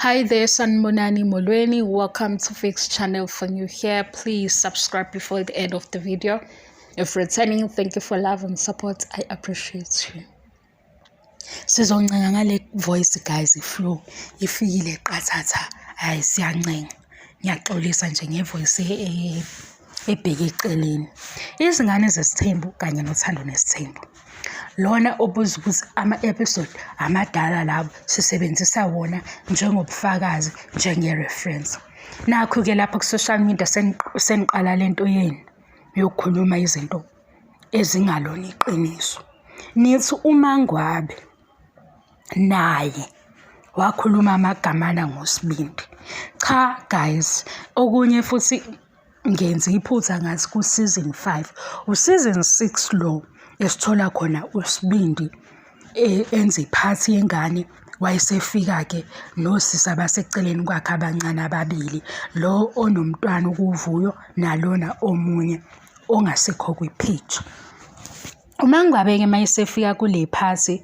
Hi there, Sanmonani Molweni. Welcome to Fix channel. For new here, please subscribe before the end of the video. If returning, thank you for love and support. I appreciate you. Sizoncenga ngale voice guys, iflow ifikile qathatha hayi siyancenga. Ngiyaxolisa nje ngevoice ebheke eceleni. Izingane zesithembu kanye nothando nesithembu. Lona obuza ukuthi ama-episode amadala labo sisebenzisa wona njengobufakazi njenge-reference. Nakho-ke lapha ku-social media seniqala lento yenu yokukhuluma izinto ezingalona iqiniso. Nithi uMangwabe naye wakhuluma amagamana ngoSibindi. Cha guys, okunye futhi ngenza iphutha ngathi ku-season 5, u-season 6 lo esithola khona uSibindi enza iphathi yengane, wayesefika-ke nosisi abaseceleni kwakhe abancane ababili, lo onomntwana ukuvuyo nalona omunye ongasekho kwi-page. uMangwabe-ke mayesefika kule phathi,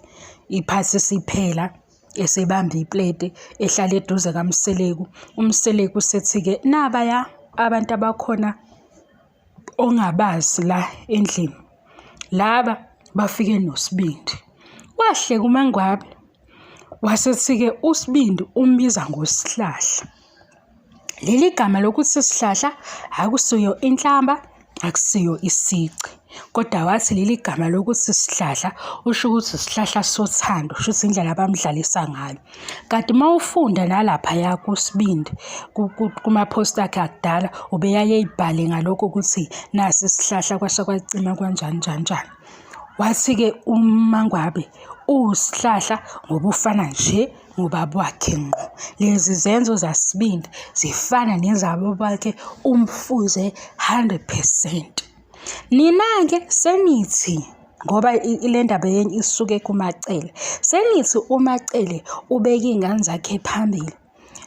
iphathi siphela, esebamba iplate ehlala eduze kaMseleku. uMseleku sethi-ke nabaya abantu abakhona ongabazi la endlini, laba bafike noSibindi. Wahleka uMangwabe wasethi-ke uSibindi umbiza ngosihlahla. Leli gama lokuthi isihlahla akusiyo inhlamba, akusiyo isici, kodwa wathi leli gama lokuthi isihlahla usho ukuthi isihlahla sothando, usho ukuthi indlela abamdlalisa ngayo. Kanti mawufunda nalaphaya kuSibindi kuma-post akhe akudala, ubeyaye ibhale ngalokho ukuthi nasi isihlahla kwasha kwacima kanjani njani njani. Wathi-ke uMangwabe uwusihlahla ngoba ufana nje ngobaba wakhe ngqo. Lezi zenzo zaSibindi zifana nezabo bakhe uMfuze 100%. Nina-ke senithi, ngoba ile ndaba yenu isuke kuMacele, senithi uMacele ubeka iy'ngane zakhe phambili,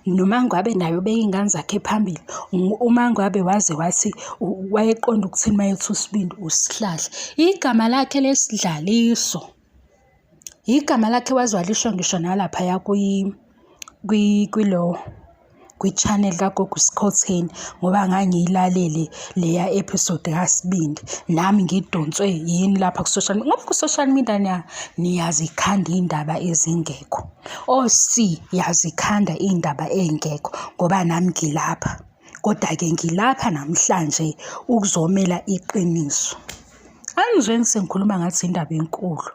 noMangwabe naye ubeka iy'ngane zakhe phambili. uMangwabe waze wathi wayeqonda ukuthini mayethi uSibindi usihlahla. Igama lakhe lesidlaliso, igama lakhe wazwalisho ngisho nalaphaya kwi-channel kaGogo Skhotheni, ngoba ngangiyilalele leya episode kaSibindi, nami ngidonswe yini lapha ku-social media, ngoba ku-social media niyazikhanda iy'ndaba ezingekho. Yazikhanda iy'ndaba ey'ngekho ngoba nami ngilapha, kodwa-ke ngilapha namhlanje ukuzomela iqiniso. Angizweni sengikhuluma ngathi indaba enkulu.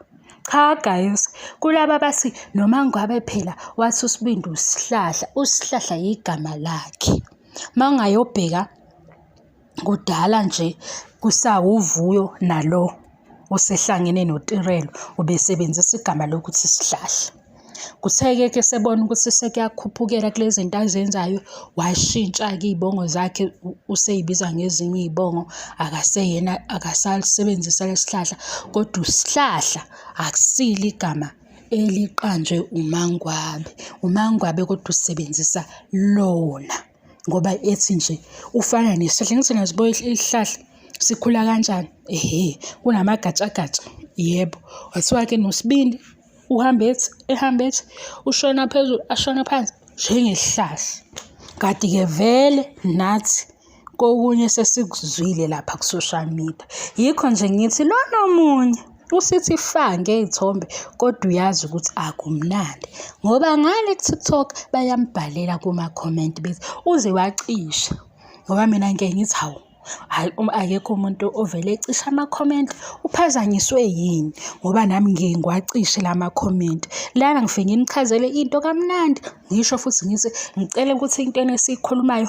Cha guys, kulaba bathi noMangwabe phela wathi uSibindi usihlahla, usihlahla igama lakhe. Mangayobheka kudala nje kusawuvuyo nalo usehlangene noTirelo ubesebenzisa igama lokuthi isihlahla. Kuthe-ke sebona ukuthi sekuyakhuphukela kulezi zinto azenzayo, washintsha-ke iy'bongo zakhe, useyibiza ngezinye iy'bongo, akaseyena, akasalisebenzisa lesihlahla, kodwa usihlahla akusilo igama eliqanjwe uMangwabe. uMangwabe kodwa usebenzisa lona ngoba ethi nje ufana nesihlahla. Ngithi nazibo isihlahla sikhula kanjani? Kunamagajagaja, yebo. Wathiwa-ke noSibindi ehambe ethi ushona phezulu ashona phansi njengesihlahla. Kanti-ke vele nathi kokunye sesikuzwile lapha ku-social media. Yikho nje ngithi lona omunye usithi fa ngey'thombe, kodwa uyazi ukuthi akumnandi, ngoba ngale ku-TikTok bayambhalela kuma-comment bethi uze wacisha. Ngoba mina ngeke ngithi hawu, akekho umuntu ovele ecisha ama-comment, uphazanyiswe yini? Ngoba nami ngike ngiwacishe lama-comment. Lana ngifike nginichazele into kamnandi, ngisho futhi ngithi ngicele ukuthi into esiyikhulumayo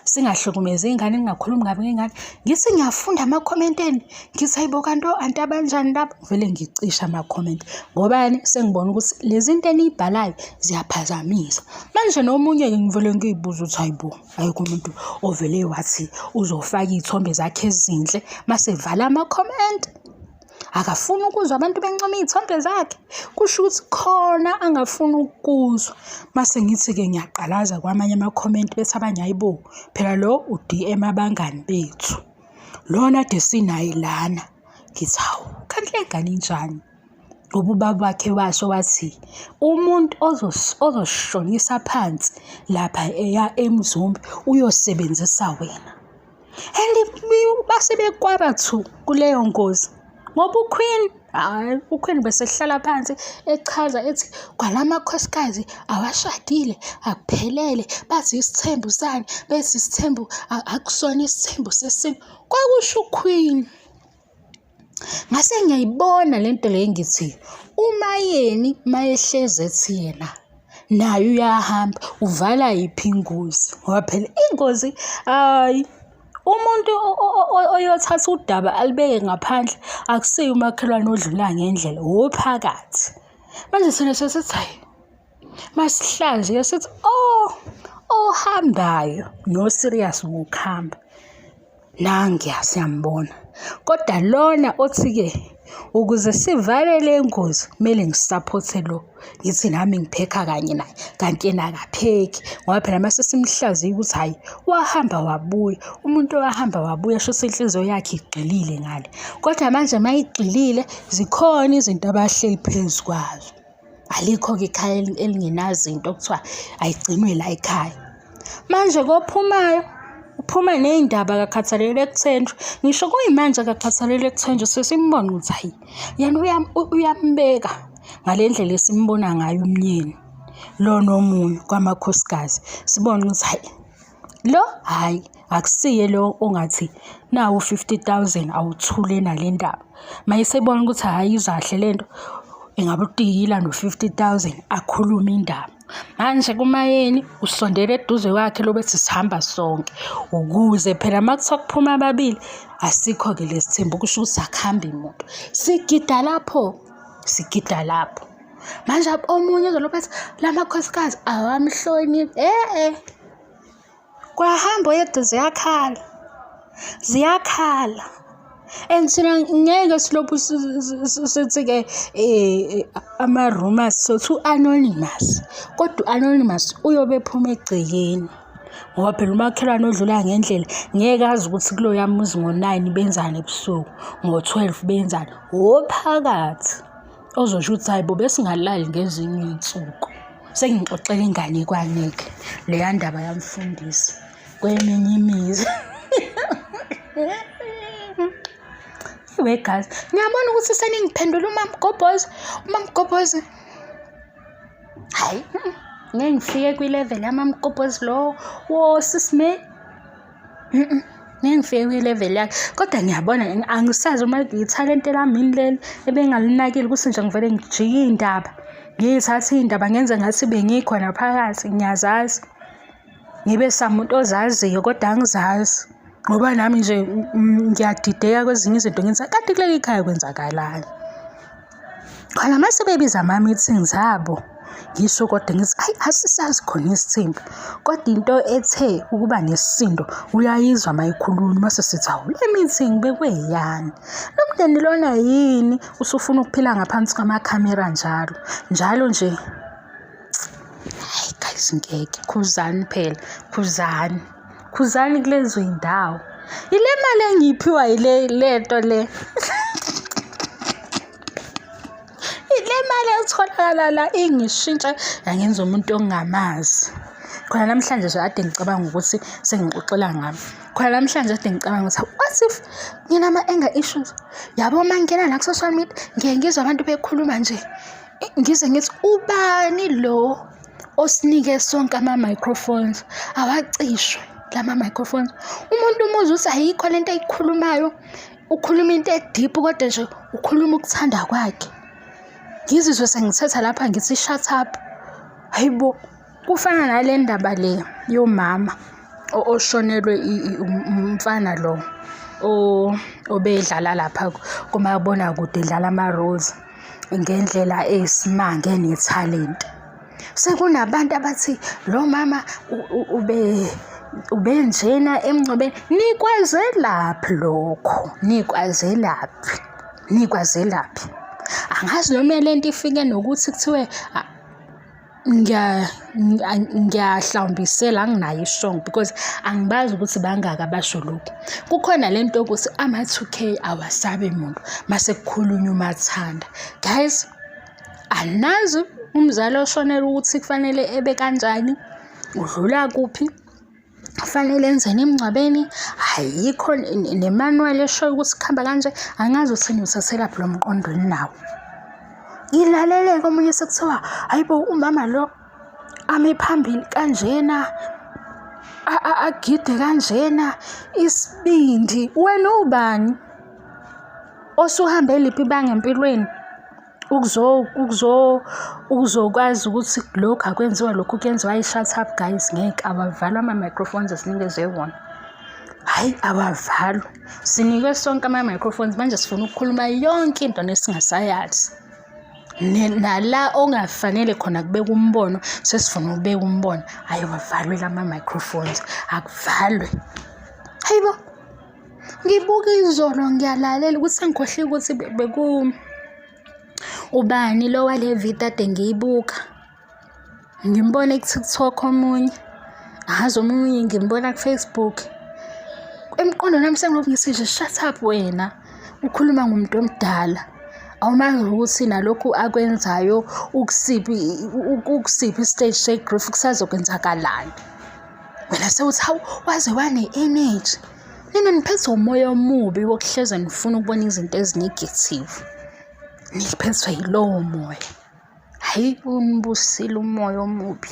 singahlukumezi iy'ngane, ningakhulumi kabi ngey'ngane. Ngithi ngiyafunda ama-comment enu, ngithi hayibo kanti anti abanjani labo, vele ngicisha ama-comment. Ngobani? Sengibona ukuthi lezi zinto eniy'bhalayo ziyaphazamisa. Manje nomunye-ke ngivele ngiy'buza ukuthi hayibo, ayikho umuntu ovele wathi uzofaka iy'thombe zakhe ezinhle mase vala ama-comment. Akafuni ukuzwa abantu bencoma iy'thombe zakhe, kusho ukuthi khona angafuni ukuzwa. Mase ngithi-ke ngiyaqalaza kwamanye ama-comment bethi abanye hayibo, phela lo u-DM abangani bethu, lona ade sinaye lana. Ngithi hawu, kanti le ngane injani? ngoba ubaba wakhe washo wathi umuntu ozosishonisa phansi lapha eya eMzumbe uyosebenzisa wena. And base bekwara thu kuleyo ngozi ngoba uQueen bese hlala phansi echaza ethi kwalamakhosikazi awashadile akuphelele bathi isithembu sani bese isithembu akusona isithembu sesini kwakusho uQueen. Ngase ngiyayibona lento le ngithi uma yeni mayehleze ethi yena nayo uyahamba uvala yiphi ingozi ngoba phela ingozi umuntu oyothatha udaba alibeke ngaphandle akusiyo umakhelwane odlula ngendlela ophakathi. Manje sona sithi hayi masihlaziye sithi ohambayo no serious ngokuhamba nangi siyambona kodwa lona othi-ke ukuze sivale le ngozi kumele ngisupporte lo ngithi nami ngiphekha kanye naye kanti yena akapheki ngoba phela mase simhlaziya ukuthi hayi wahamba wabuya umuntu owahamba wabuya sho inhliziyo yakhe igxilile ngale kodwa manje mayigxilile zikhona izinto abahleli phezu kwazo. Alikho-ke ikhaya elingenazinto okuthiwa ayigcinwe la ekhaya. Manje kophumayo uphuma ney'ndaba akakhathalele ekuthenjwa ngisho kuyimanje akakhathalele ekuthenjwa sesimbona ukuthi hayi yena uyambeka ngale ndlela esimbona ngayo umyeni lo nomunye kwamakhosikazi sibona ukuthi hayi lo hayi akusiye lo ongathi nawo 50,000 awuthule nale ndaba mayisebona ukuthi hayi izahle lento engabe utiyila no 50,000 akhuluma indaba. Manje kumayeni usondele eduze kwakhe lobethi sihamba sonke ukuze phela makuthiwa kuphuma ababili asikho-ke lesithembu kusho ukuthi akuhambi imoto sigida lapho. Manje omunye uzolophetha lamakhosikazi awamhloniphi kwahamba yedwa ziyakhala and thina ngeke silokhu sithi-ke ama-rumors so anonymous kodwa anonymous uyobe ephuma egcekeni ngoba phela umakhelwane odlula ngendlela ngeke azi ukuthi kuloya muzi ngo-9 benzani ebusuku ngo-12 benzani ophakathi ozosho ukuthi hayi bo besingalali ngezinye iy'nsuku. Sengixoxela inganekwane-ke leya ndaba yamfundisa kweminye imizi. Guys, ngiyabona ukuthi seningiphendula uMamgobhozi hayi ngeke ngifike kwi-level yamaMgobhozi lo wosisime ngeke ngifike kwi-level yakhe kodwa ngiyabona angisazi uma ngiyithalente lami leli ebengalinakile ukuthi nje ngivele ngijike iy'ndaba ngiyithathe iy'ndaba ngenze ngathi bengikhona phakathi ngiyazazi ngibe samuntu ozaziyo kodwa angizazi ngoba nami nje ngiyadideka kwezinye izinto ngithi kanti kuleli khaya kwenzakalani khona mase bebiza ama-meetings abo ngisho kodwa ngithi hayi asisazi khona isithembu kodwa into ethe ukuba nesisindo uyayizwa mayikhuluma mase sithi hawu le meeting bekweyani lo mndeni lona yini usufuna ukuphila ngaphansi kwamakhamera njalo nje hayi guys ngeke khuzani phela khuzani kulezo indawo ile mali engiphiwa ile nto le ile mali etholakala la ingishintsha yangenza umuntu ongamazi khona namhlanje nje ade ngicabanga ukuthi sengixoxela ngami khona namhlanje ade ngicabanga ukuthi what if nginama-anger issues yabo mangena la ku-social media ngizwa abantu bekhuluma nje ngize ngithi ubani lo osinike sonke ama-microphones awacishwe lama-microphones umuntu umuzwa ukuthi ayikho lento ayikhulumayo ukhuluma into ediphu kodwa nje ukhuluma ukuthanda kwakhe ngizizwe sengithetha lapha ngithi shut up hayibo kufana nale ndaba le yomama oshonelwe umfana lo obedlala lapha kumabonakude edlala ama-roles ngendlela eyisimanga enethalente sekunabantu abathi lo mama ubenjena emngcwabeni nikwazelaphi angazi noma le nto ifike nokuthi kuthiwe ngiyahlawumbisela anginayo ishongo because angibazi ukuthi bangaka abasho lokhu kukhona le nto yokuthi ama-2K awasabi muntu mase kukhulunywa umathanda guys Anazi umzali oshonelwe ukuthi kufanele ebe kanjani, udlula kuphi, kufanele enzeni emngcwabeni, ayikho nemanual eshoyo ukuthi kuhamba kanje. Angazi uthini uthathelaphi lo mqondo nawo. Ngilalele-ke omunye sekuthiwa hayibo umama lo ame phambili kanjena, agide kanjena, isibindi. Wena ubani osuhambe liphi ibanga empilweni ukuzokwazi ukuthi lokhu akwenziwa, lokhu kuyenziwa? Shut up guys, ngeke awavalwa ama-microphones esinikeze wona. Hhayi, awavalwa. Sinikwe sonke ama-microphones manje sifuna ukukhuluma yonke into nesingasayazi. Nala ongafanele khona kubeka umbono sesifuna ukubeka umbono. Ayiwavalwe lama-microphones, akuvalwe. Hayibo, ngibuka izolo ngiyalalela ukuthi sengikhohliwe ukuthi ubani lo wale video ade ngiyibuka. Ngimbone ku-TikTok omunye, ahazi omunye ngimbona ku-Facebook. Emqondo nami sengiloku ngisizwe, shut up wena, ukhuluma ngumuntu omdala. Awumazi ukuthi nalokhu akwenzayo ukusiphi istage se-grief kusazokwenzakalani. Wena sewuthi hawu waze wane-energy. Nina niphethwe umoya omubi wokuhleza nifuna ukubona izinto ezinegative. Niphethwe yilowo moya. Hhayi, unibusile umoya omubi.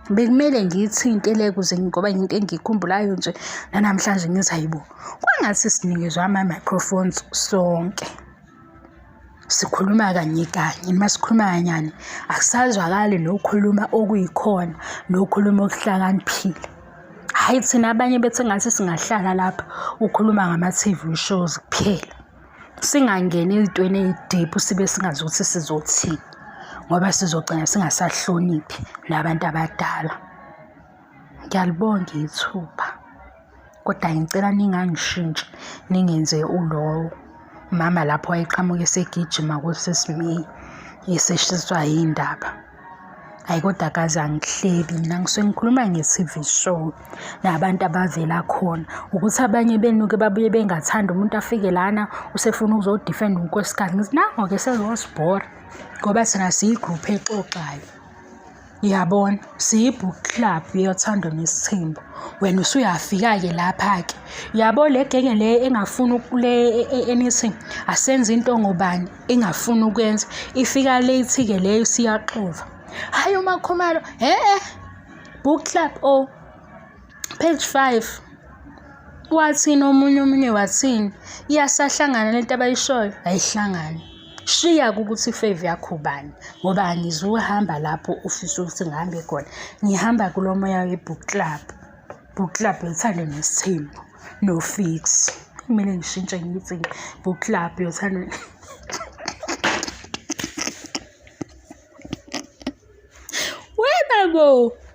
Bekumele ngiyithintele kuze ngoba into engiyikhumbulayo nje nanamhlanje ngithi hayibo, kwangathi sinikezwe ama-microphones sonke. Sikhuluma kanye kanye, noma sikhuluma kanyani akusazwakali nokukhuluma okuyikhona, nokukhuluma okuhlakaniphile. Hhayi, thina abanye bethu engathi singahlala lapha ukhuluma ngama-TV shows kuphela, singangeni ezintweni ey'diphu sibe singazi ukuthi sizothini, ngoba sizogcina singasahloniphi nabantu abadala. Ngiyalibonga ithuba, kodwa ngicela ningangishintshi, ningenze ulowo mama lapho wayeqhamuka esegijima kusesimiyi eseshiswa yindaba. Hayi, kodwa kaze angihlebi mina, ngisuke ngikhuluma nge-TV show nabantu abavela khona, ukuthi abanye benuke babuye bengathanda umuntu afike lana usefuna ukuzodifenda unkosikazi. Ngithi nango-ke sezosibhora ngoba thina siyigruphu exoxayo, yabona, siyi-book club yothando nesithembu. Wena usuyafika-ke lapha-ke, yabo le genge le engafuni anything, asenze into ngobani engafuni ukwenza, ifika late-ke leyo siyaxova. Hayi uMakhumalo, book club page 5 wathini, omunye wathini, iyasahlangana lento abayishoyo? Ayihlangani. Shiya-ke ukuthi ifave yakho ubani, ngoba angizuhamba lapho ufisa ukuthi ngihambe khona. Ngihamba kulo moya we-book club, book club yothando nesithembu no-Fix. Kumele ngishintshe ngithi book club yothando.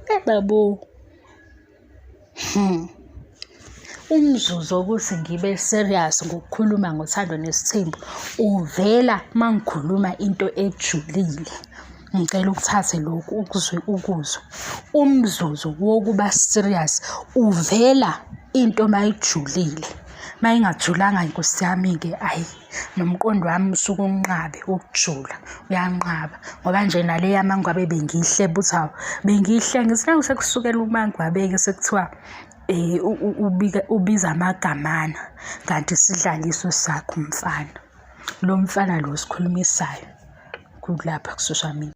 Webabo. Umzuzu wokuthi ngibe serious ngokukhuluma ngothando nesithembu uvela mangikhuluma into ejulile. Ngicela ukuthathe lokhu ukuzwe. Umzuzu wokuba serious uvela into mayijulile. Mayingajulanga inkosi yami-ke, ayi, nomqondo wami usuke unqabe ukujula, uyanqaba. Ngoba nje nale yamangwabe bengihle buthi hawu, bengihle ngithi nakusekusukela umangwabe-ke sekuthiwa ubiza amagamana, kanti sidlaliso sakho umfana. Lo mfana lo sikhulumisayo kulapha ku-social media.